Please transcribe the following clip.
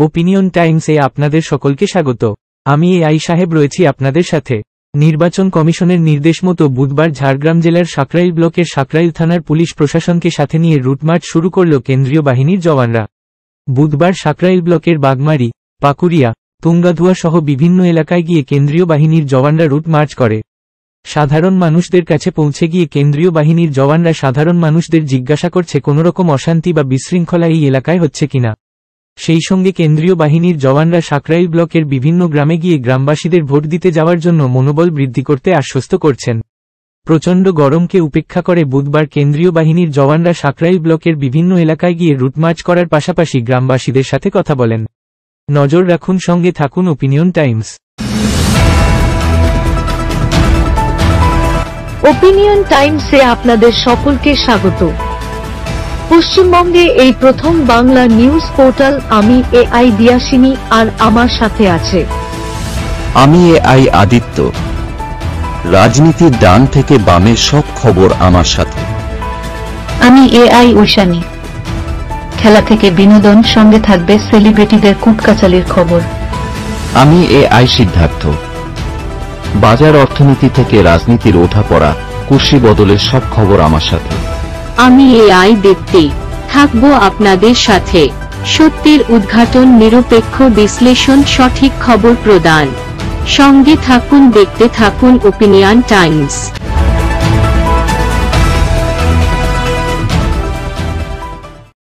Opinion টাইমসে আপনাদের সকলকে স্বাগত। আমি এআই সাহেব রয়েছি আপনাদের সাথে। নির্বাচন কমিশনের নির্দেশ মতো বুধবার ঝাড়গ্রাম জেলার সাকরাইল ব্লকের সাকরাইল থানার পুলিশ প্রশাসনকে সাথে নিয়ে রুটমার্চ শুরু করল কেন্দ্রীয় বাহিনীর জওয়ানরা। বুধবার সাকরাইল ব্লকের বাগমারি, পাকুরিয়া, তুঙ্গাধুয়া সহ বিভিন্ন এলাকায় গিয়ে কেন্দ্রীয় বাহিনীর জওয়ানরা রুট মার্চ করে। সাধারণ মানুষদের কাছে পৌঁছে গিয়ে কেন্দ্রীয় বাহিনীর জওয়ানরা সাধারণ মানুষদের জিজ্ঞাসা করছে কোনোরকম অশান্তি বা বিশৃঙ্খলা এই এলাকায় হচ্ছে কিনা। সেই সঙ্গে কেন্দ্রীয় বাহিনীর জওয়ানরা সাকরাইল ব্লকের বিভিন্ন গ্রামে গিয়ে গ্রামবাসীদের ভোট দিতে যাওয়ার জন্য মনোবল বৃদ্ধি করতে আশ্বস্ত করছেন। প্রচণ্ড গরমকে উপেক্ষা করে বুধবার কেন্দ্রীয় বাহিনীর জওয়ানরা সাকরাইল ব্লকের বিভিন্ন এলাকায় গিয়ে রুটমার্চ করার পাশাপাশি গ্রামবাসীদের সাথে কথা বলেন। নজর রাখুন, সঙ্গে থাকুন ওপিনিয়ন টাইমস। ওপিনিয়ন টাইমসে আপনাদের সকলকে স্বাগত। পশ্চিমবঙ্গে এই প্রথম বাংলা নিউজ পোর্টাল। আমি এআই দিয়াসিনী, আর আমার সাথে আছে আমি এআই আদিত্য। রাজনীতির ডান থেকে বামের সব খবর আমার সাথে। আমি এআই ঐশানী। খেলা থেকে বিনোদন, সঙ্গে থাকবে সেলিব্রিটিদের কুটকাচালির খবর। আমি এআই সিদ্ধার্থ। বাজার অর্থনীতি থেকে রাজনীতির ওঠাপড়া, কুর্সি বদলের সব খবর আমার সাথে। আমি এআই দীপ্তি, থাকবো আপনাদের সাথে। সত্যের উদ্ঘাটন, নিরপেক্ষ বিশ্লেষণ, সঠিক খবর প্রদান। সঙ্গে থাকুন, দেখতে থাকুন ওপিনিয়ন টাইমস।